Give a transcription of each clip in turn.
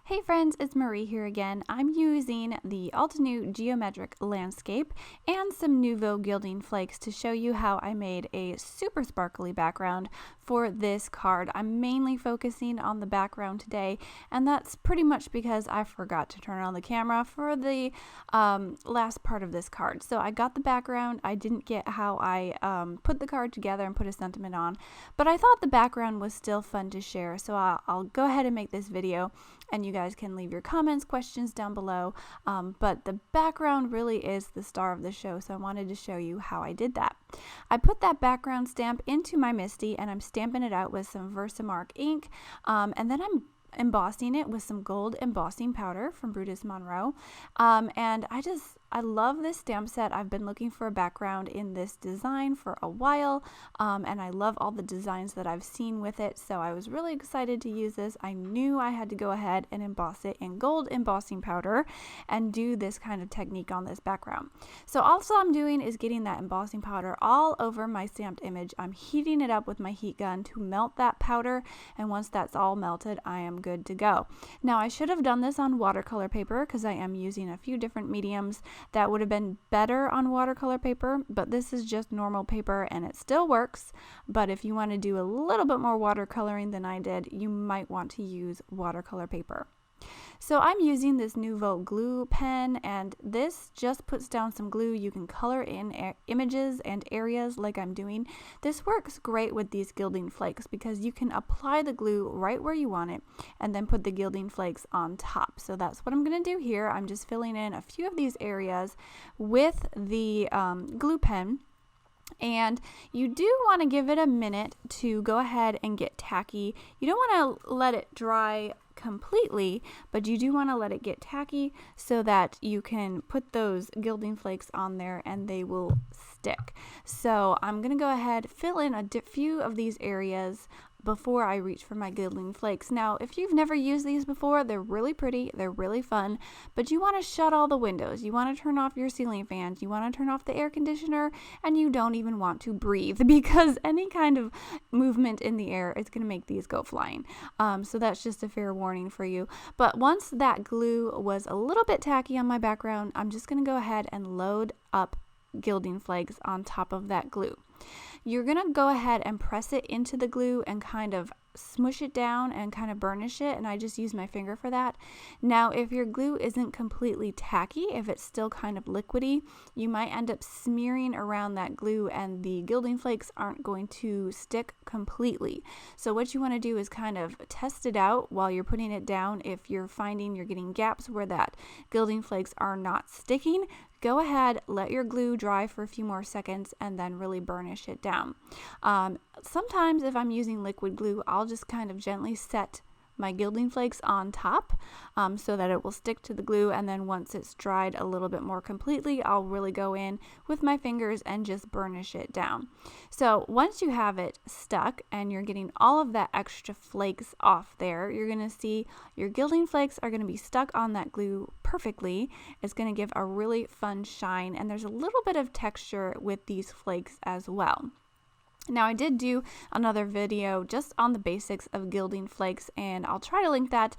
Hey friends, it's Marie here again. I'm using the Altenew Geometric Landscape and some Nuvo Gilding Flakes to show you how I made a super sparkly background for this card. I'm mainly focusing on the background today, and that's pretty much because I forgot to turn on the camera for the last part of this card. So I got the background, I didn't get how I put the card together and put a sentiment on, but I thought the background was still fun to share, so I'll go ahead and make this video, and you guys can leave your comments, questions down below, but the background really is the star of the show, so I wanted to show you how I did that. I put that background stamp into my MISTI, and I'm stamping it out with some Versamark ink, and then I'm embossing it with some gold embossing powder from Brutus Monroe, and I love this stamp set. I've been looking for a background in this design for a while, and I love all the designs that I've seen with it, so I was really excited to use this. I knew I had to go ahead and emboss it in gold embossing powder and do this kind of technique on this background. So all I'm doing is getting that embossing powder all over my stamped image. I'm heating it up with my heat gun to melt that powder, and once that's all melted, I am good to go. Now I should have done this on watercolor paper because I am using a few different mediums that would have been better on watercolor paper, but this is just normal paper and it still works. But if you want to do a little bit more watercoloring than I did, you might want to use watercolor paper. So I'm using this Nuvo glue pen, and this just puts down some glue. You can color in images and areas like I'm doing. This works great with these gilding flakes because you can apply the glue right where you want it and then put the gilding flakes on top. So that's what I'm going to do here. I'm just filling in a few of these areas with the glue pen. And you do want to give it a minute to go ahead and get tacky. You don't want to let it dry completely, but you do want to let it get tacky so that you can put those gilding flakes on there and they will stick. So I'm going to go ahead, fill in a few of these areas before I reach for my gilding flakes. Now, if you've never used these before, they're really pretty, they're really fun, but you want to shut all the windows. You want to turn off your ceiling fans, you want to turn off the air conditioner, and you don't even want to breathe because any kind of movement in the air is going to make these go flying. So that's just a fair warning for you. But once that glue was a little bit tacky on my background, I'm just going to go ahead and load up gilding flakes on top of that glue. You're going to go ahead and press it into the glue and kind of smush it down and kind of burnish it, and I just use my finger for that. Now, if your glue isn't completely tacky, if it's still kind of liquidy, you might end up smearing around that glue and the gilding flakes aren't going to stick completely. So what you want to do is kind of test it out while you're putting it down. If you're finding you're getting gaps where that gilding flakes are not sticking, go ahead, let your glue dry for a few more seconds, and then really burnish it down. Sometimes if I'm using liquid glue, I'll just kind of gently set my gilding flakes on top so that it will stick to the glue, and then once it's dried a little bit more completely, I'll really go in with my fingers and just burnish it down. So once you have it stuck and you're getting all of that extra flakes off there, you're going to see your gilding flakes are going to be stuck on that glue perfectly. It's going to give a really fun shine, and there's a little bit of texture with these flakes as well. Now, I did do another video just on the basics of gilding flakes, and I'll try to link that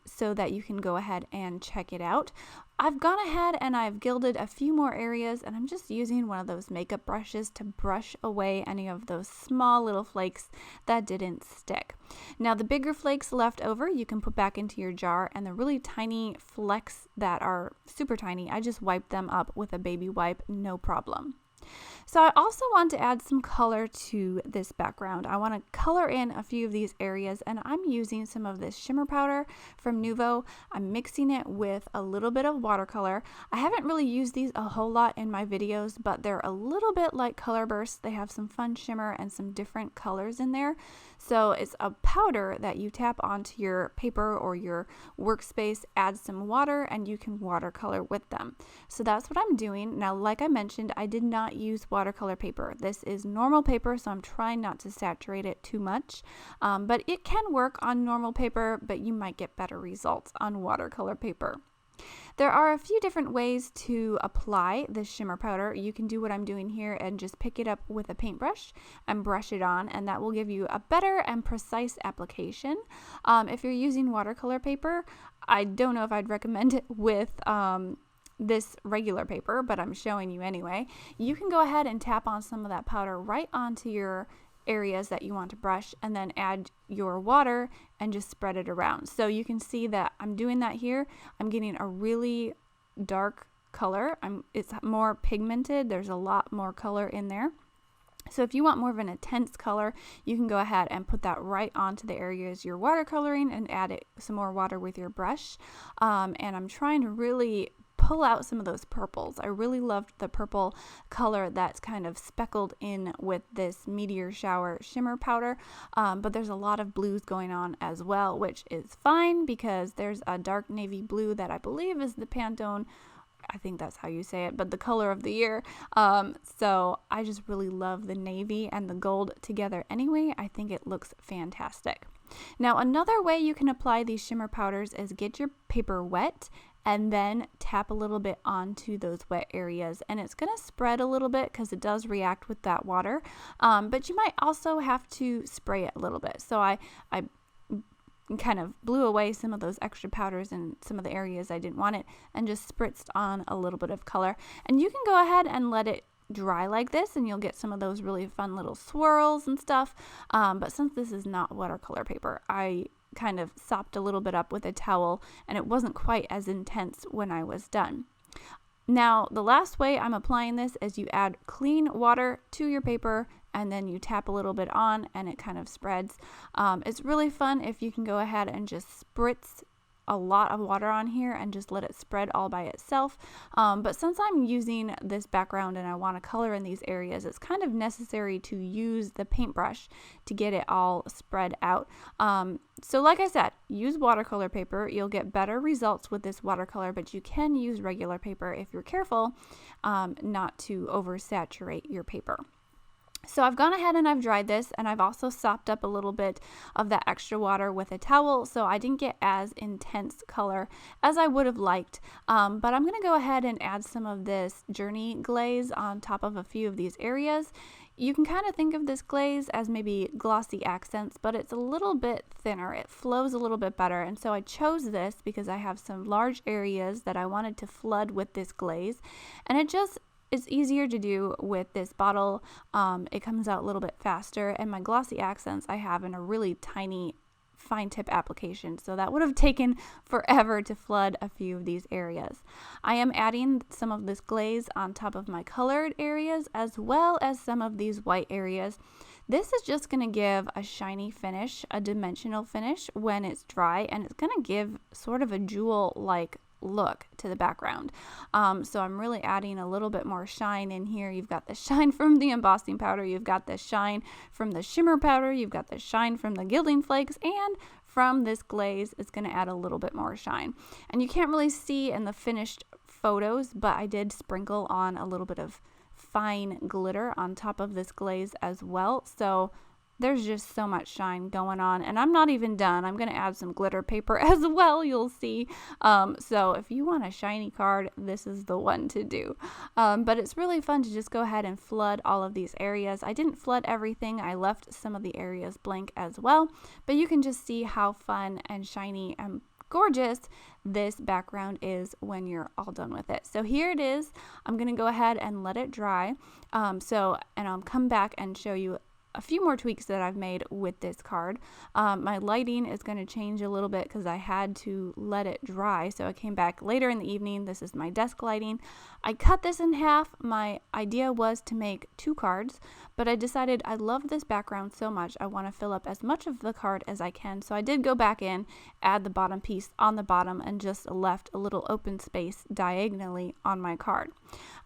so that you can go ahead and check it out. I've gone ahead and I've gilded a few more areas, and I'm just using one of those makeup brushes to brush away any of those small little flakes that didn't stick. Now, the bigger flakes left over, you can put back into your jar, and the really tiny flecks that are super tiny, I just wipe them up with a baby wipe, no problem. So I also want to add some color to this background. I want to color in a few of these areas, and I'm using some of this shimmer powder from Nuvo. I'm mixing it with a little bit of watercolor. I haven't really used these a whole lot in my videos, but they're a little bit like color bursts. They have some fun shimmer and some different colors in there. So it's a powder that you tap onto your paper or your workspace, add some water, and you can watercolor with them. So that's what I'm doing. Now, like I mentioned, I did not use watercolor paper. This is normal paper, so I'm trying not to saturate it too much, but it can work on normal paper, but you might get better results on watercolor paper. There are a few different ways to apply this shimmer powder. You can do what I'm doing here and just pick it up with a paintbrush and brush it on, and that will give you a better and precise application. If you're using watercolor paper, I don't know if I'd recommend it with this regular paper, but I'm showing you anyway. You can go ahead and tap on some of that powder right onto your areas that you want to brush, and then add your water and just spread it around. So you can see that I'm doing that here. I'm getting a really dark color. It's more pigmented. There's a lot more color in there. So if you want more of an intense color, you can go ahead and put that right onto the areas you're watercoloring and add some more water with your brush. And I'm trying to really pull out some of those purples. I really loved the purple color that's kind of speckled in with this meteor shower shimmer powder, but there's a lot of blues going on as well, which is fine because there's a dark navy blue that I believe is the Pantone, I think that's how you say it, but the color of the year. So I just really love the navy and the gold together anyway. I think it looks fantastic. Now, another way you can apply these shimmer powders is get your paper wet and then tap a little bit onto those wet areas, and it's going to spread a little bit because it does react with that water, but you might also have to spray it a little bit. So I kind of blew away some of those extra powders in some of the areas I didn't want it and just spritzed on a little bit of color. And you can go ahead and let it dry like this and you'll get some of those really fun little swirls and stuff, but since this is not watercolor paper, I kind of sopped a little bit up with a towel and it wasn't quite as intense when I was done. Now, the last way I'm applying this is you add clean water to your paper and then you tap a little bit on and it kind of spreads. It's really fun if you can go ahead and just spritz a lot of water on here and just let it spread all by itself. But since I'm using this background and I want to color in these areas, it's kind of necessary to use the paintbrush to get it all spread out. So like I said, use watercolor paper. You'll get better results with this watercolor, but you can use regular paper if you're careful not to oversaturate your paper. So I've gone ahead and I've dried this, and I've also sopped up a little bit of that extra water with a towel, so I didn't get as intense color as I would have liked. But I'm going to go ahead and add some of this Journey glaze on top of a few of these areas. You can kind of think of this glaze as maybe glossy accents, but it's a little bit thinner. It flows a little bit better, and so I chose this because I have some large areas that I wanted to flood with this glaze, and it's easier to do with this bottle. It comes out a little bit faster, and my glossy accents I have in a really tiny fine tip application, so that would have taken forever to flood a few of these areas. I am adding some of this glaze on top of my colored areas as well as some of these white areas. This is just going to give a shiny finish, a dimensional finish when it's dry, and it's going to give sort of a jewel-like look to the background. So I'm really adding a little bit more shine in here. You've got the shine from the embossing powder, you've got the shine from the shimmer powder, you've got the shine from the gilding flakes, and from this glaze it's going to add a little bit more shine. And you can't really see in the finished photos, but I did sprinkle on a little bit of fine glitter on top of this glaze as well. So there's just so much shine going on, and I'm not even done. I'm going to add some glitter paper as well, you'll see. So if you want a shiny card, this is the one to do. But it's really fun to just go ahead and flood all of these areas. I didn't flood everything. I left some of the areas blank as well, but you can just see how fun and shiny and gorgeous this background is when you're all done with it. So here it is. I'm going to go ahead and let it dry. And I'll come back and show you a few more tweaks that I've made with this card. My lighting is going to change a little bit because I had to let it dry, so I came back later in the evening. This is my desk lighting. I cut this in half. My idea was to make 2 cards, but I decided I love this background so much I want to fill up as much of the card as I can, so I did go back in, add the bottom piece on the bottom, and just left a little open space diagonally on my card.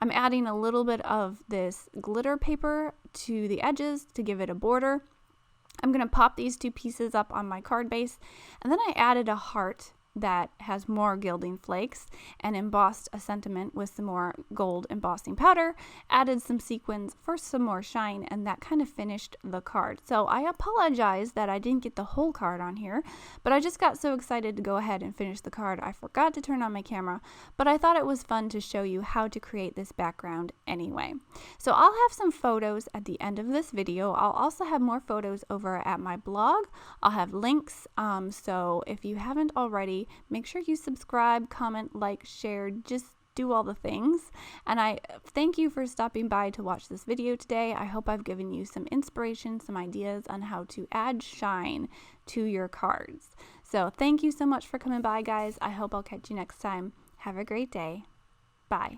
I'm adding a little bit of this glitter paper to the edges to give it a border. I'm going to pop these 2 pieces up on my card base, and then I added a heart that has more gilding flakes and embossed a sentiment with some more gold embossing powder, added some sequins for some more shine, and that kind of finished the card. So I apologize that I didn't get the whole card on here, but I just got so excited to go ahead and finish the card I forgot to turn on my camera, but I thought it was fun to show you how to create this background anyway. So I'll have some photos at the end of this video. I'll also have more photos over at my blog. I'll have links, so if you haven't already, make sure you subscribe, comment, like, share, just do all the things. And I thank you for stopping by to watch this video today. I hope I've given you some inspiration, some ideas on how to add shine to your cards. So thank you so much for coming by, guys. I hope I'll catch you next time. Have a great day. Bye.